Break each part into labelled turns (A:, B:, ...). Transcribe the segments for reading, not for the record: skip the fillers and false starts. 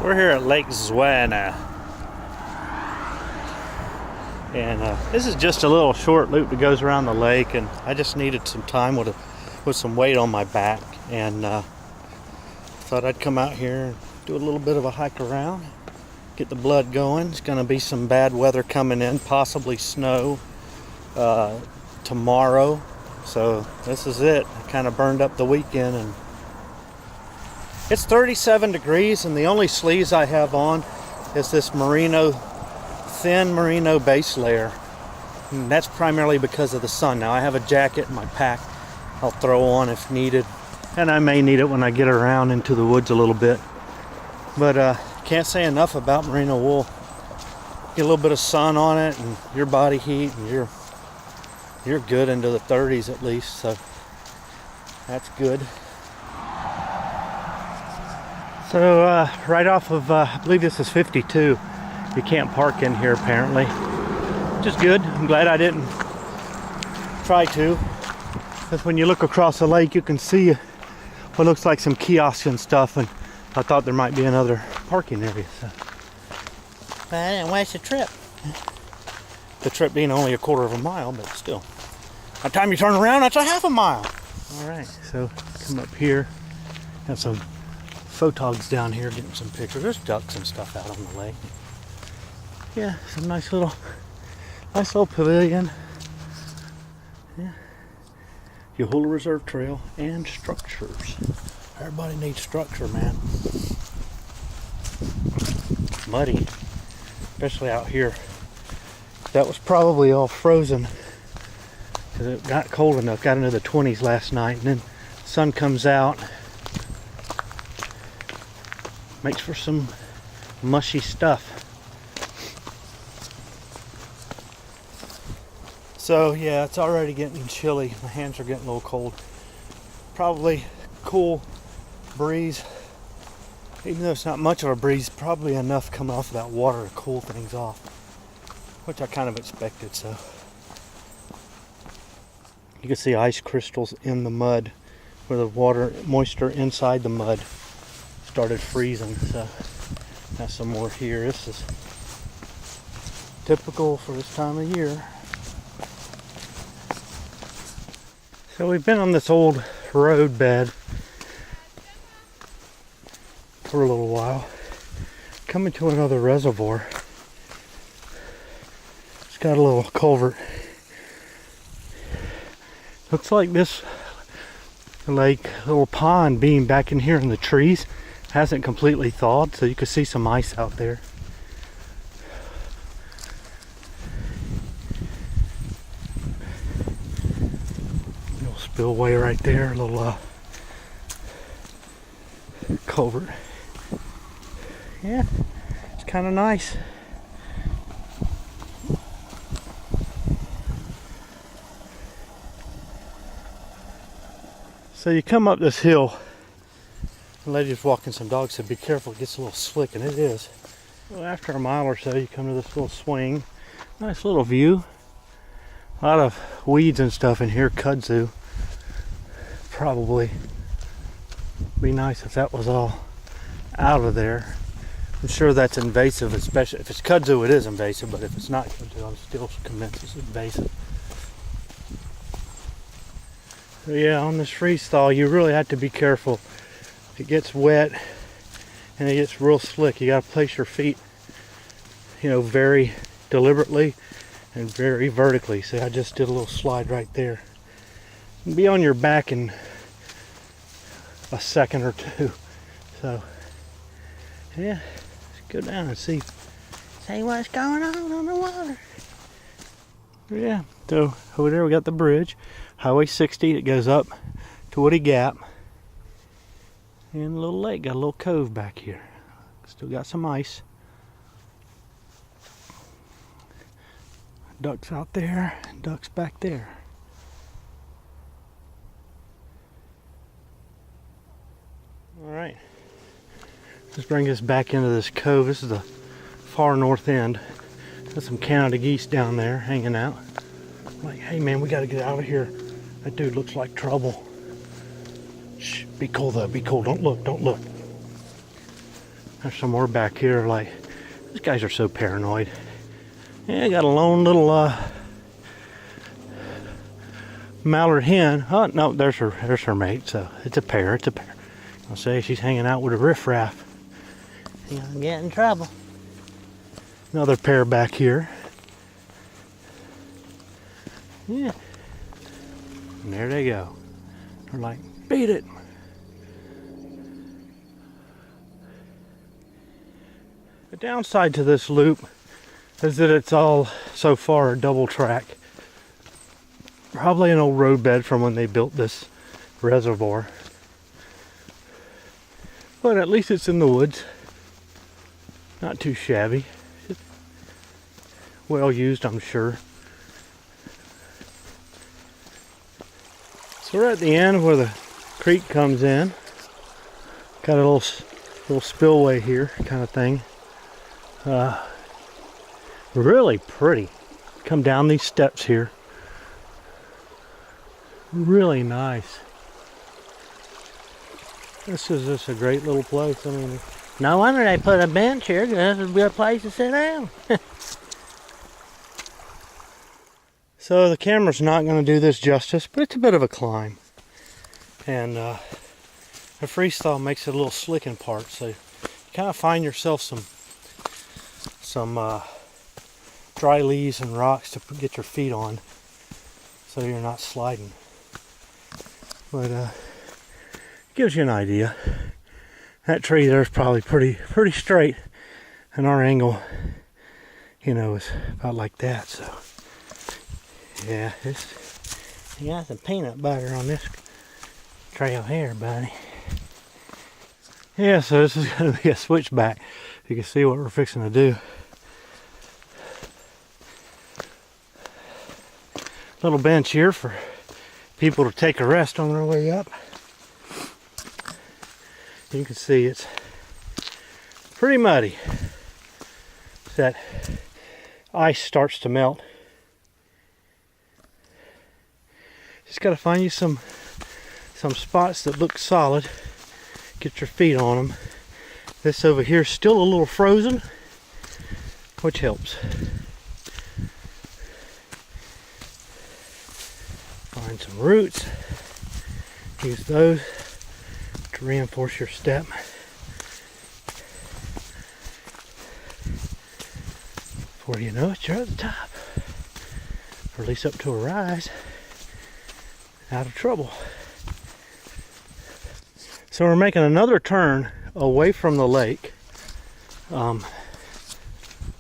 A: We're here at Lake Zwerner, and this is just a little short loop that goes around the lake, and I just needed some time with some weight on my back, and thought I'd come out here and do a little bit of a hike around, get the blood going. It's going to be some bad weather coming in, possibly snow tomorrow, so this is it. I kind of burned up the weekend, and it's 37 degrees, and the only sleeves I have on is this thin merino base layer. And that's primarily because of the sun. Now I have a jacket in my pack I'll throw on if needed, and I may need it when I get around into the woods a little bit. But can't say enough about merino wool. Get a little bit of sun on it and your body heat, and you're good into the 30s at least, so that's good. So right off of, I believe this is 52, you can't park in here apparently, which is good. I'm glad I didn't try to, because when you look across the lake you can see what looks like some kiosks and stuff, and I thought there might be another parking area. So. But I didn't waste the trip. The trip being only a quarter of a mile, but still. By the time you turn around, that's a half a mile. All right, so come up here, have some photogs down here getting some pictures. There's ducks and stuff out on the lake. Yeah, some nice little pavilion. Yeah. Yahula Reserve Trail and structures. Everybody needs structure, man. It's muddy, especially out here. That was probably all frozen because it got cold enough. Got into the 20s last night, and then the sun comes out. Makes for some mushy stuff. So yeah, it's already getting chilly. My hands are getting a little cold. Probably cool breeze. Even though it's not much of a breeze, probably enough coming off of that water to cool things off. Which I kind of expected, so. You can see ice crystals in the mud where the water moisture inside the mud started freezing, so that's some more here. This is typical for this time of year. So we've been on this old road bed for a little while, coming to another reservoir. It's got a little culvert. Looks like this lake, little pond being back in here in the trees, hasn't completely thawed, so you can see some ice out there. Little spillway right there, a little culvert. Yeah, it's kind of nice. So you come up this hill. The lady's walking some dogs, so be careful, it gets a little slick, and it is. Well, after a mile or so, you come to this little swing. Nice little view. A lot of weeds and stuff in here, kudzu. Probably be nice if that was all out of there. I'm sure that's invasive, especially if it's kudzu, it is invasive, but if it's not kudzu, I'm still convinced it's invasive. So yeah, on this freeze thaw, you really have to be careful. If it gets wet and it gets real slick, you got to place your feet, very deliberately and very vertically. See, I just did a little slide right there. Be on your back in a second or two. So yeah, let's go down and see what's going on the water. Yeah, so over there we got the bridge, Highway 60 that goes up to Woody Gap. And a little lake, got a little cove back here. Still got some ice. Ducks out there, and ducks back there. Alright. Let's bring us back into this cove. This is the far north end. Got some Canada geese down there hanging out. Like, hey man, we gotta get out of here. That dude looks like trouble. Shh, be cool though, be cool. Don't look, don't look. There's some more back here. Like, these guys are so paranoid. Yeah, got a lone little mallard hen. Oh no, there's her mate. So it's a pair. It's a pair. I'll say she's hanging out with a riffraff. You're gonna get in trouble. Another pair back here. Yeah. And there they go. They're like, beat it. The downside to this loop is that it's all so far a double track. Probably an old roadbed from when they built this reservoir. But at least it's in the woods. Not too shabby. Well used, I'm sure. So we're at the end where the creek comes in. Got a little spillway here kind of thing. Really pretty. Come down these steps here. Really nice. This is just a great little place. I mean, no wonder they put a bench here, because this would be a place to sit down. So the camera's not going to do this justice, but it's a bit of a climb. And the freestyle makes it a little slick in parts, so you kind of find yourself some dry leaves and rocks to get your feet on, so you're not sliding. But gives you an idea. That tree there's probably pretty straight, and our angle, you know, is about like that. So yeah, you got some peanut butter on this trail here, buddy. Yeah, so this is going to be a switchback. You can see what we're fixing to do. Little bench here for people to take a rest on their way up. You can see it's pretty muddy. That ice starts to melt. Just got to find you some spots that look solid. Get your feet on them. This over here is still a little frozen, which helps. Find some roots. Use those to reinforce your step. Before you know it, you're at the top. Or at least up to a rise. Out of trouble. So we're making another turn away from the lake.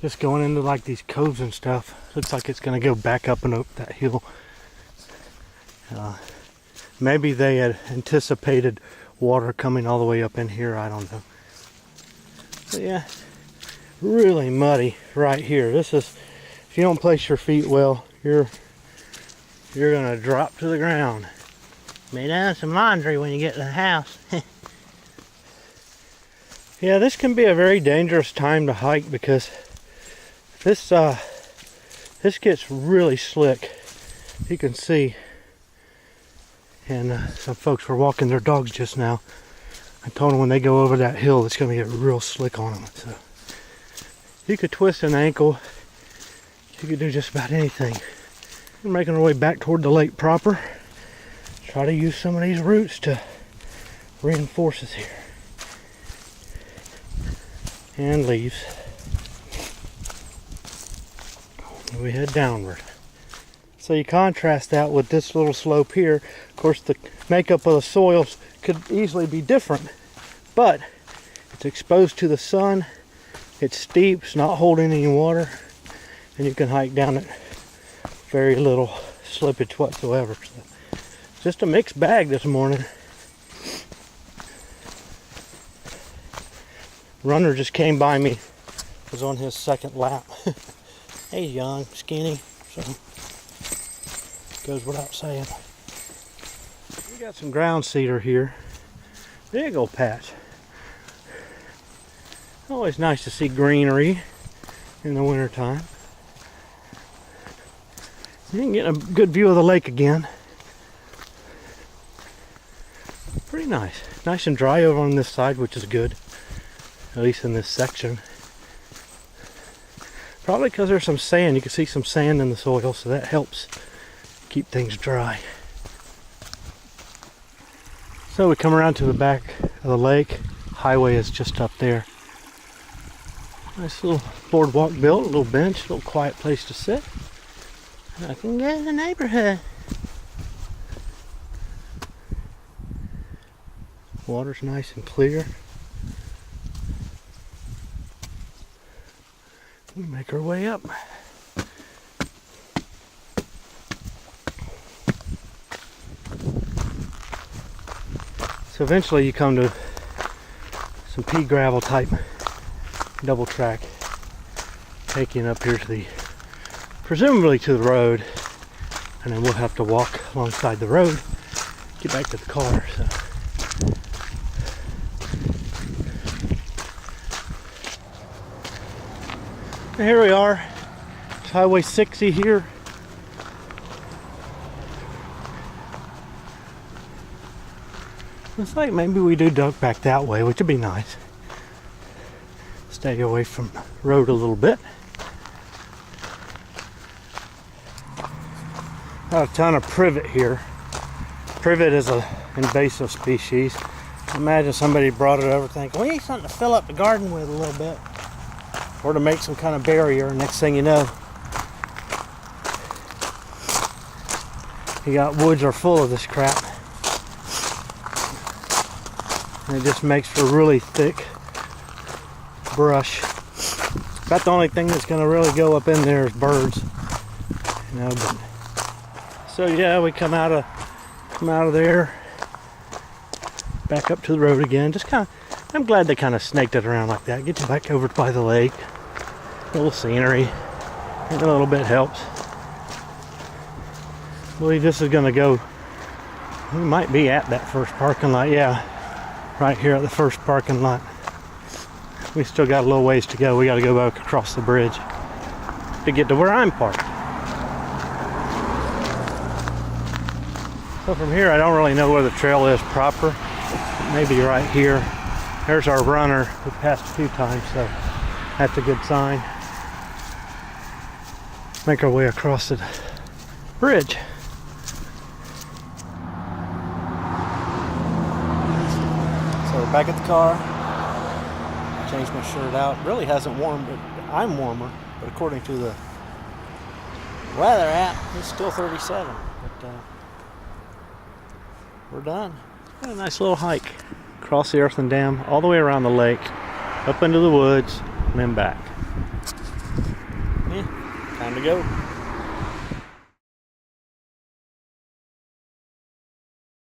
A: Just going into like these coves and stuff. Looks like it's going to go back up and up that hill. Maybe they had anticipated water coming all the way up in here. I don't know. But yeah, really muddy right here. This is, if you don't place your feet well, you're gonna drop to the ground. May done some laundry when you get to the house. Yeah, this can be a very dangerous time to hike because this gets really slick. You can see, and some folks were walking their dogs just now. I told them when they go over that hill, it's gonna get real slick on them. So you could twist an ankle. You could do just about anything. We're making our way back toward the lake proper. Try to use some of these roots to reinforce us here. And leaves. And we head downward. So you contrast that with this little slope here. Of course, the makeup of the soils could easily be different, but it's exposed to the sun. It's steep, it's not holding any water, and you can hike down it very little slippage whatsoever. So just a mixed bag this morning. Runner just came by me, was on his second lap. He's young, skinny, so goes without saying. We got some ground cedar here. Big old patch. Always nice to see greenery in the wintertime. You can get a good view of the lake again. Pretty nice. Nice and dry over on this side, which is good. at least in this section. Probably because there's some sand. You can see some sand in the soil, so that helps keep things dry. So we come around to the back of the lake. Highway is just up there. Nice little boardwalk built, a little bench, a little quiet place to sit. I can get in the neighborhood. Water's nice and clear. We make our way up. So eventually you come to some pea gravel type double track, taking up here to the, presumably to the road, and then we'll have to walk alongside the road, get back to the car. So. And here we are, it's Highway 60 here. Looks like maybe we do duck back that way, which would be nice. Stay away from the road a little bit. Got a ton of privet here. Privet is an invasive species. Imagine somebody brought it over thinking, we need something to fill up the garden with a little bit. Or to make some kind of barrier. Next thing you know, you got woods are full of this crap. And it just makes for really thick brush. About the only thing that's going to really go up in there is birds. You know, but so yeah, we come out of there, back up to the road again. Just kind of, I'm glad they kind of snaked it around like that. Get you back over by the lake. A little scenery. And a little bit helps. I believe this is going to go, we might be at that first parking lot. Yeah, right here at the first parking lot. We still got a little ways to go. We got to go back across the bridge to get to where I'm parked. So from here, I don't really know where the trail is proper. Maybe right here. There's our runner. We passed a few times, so that's a good sign. Make our way across the bridge. So we're back at the car. Changed my shirt out. Really hasn't warmed, but I'm warmer. But according to the weather app, it's still 37. But we're done. Got a nice little hike across the earthen dam, all the way around the lake, up into the woods, and then back. Yeah, time to go.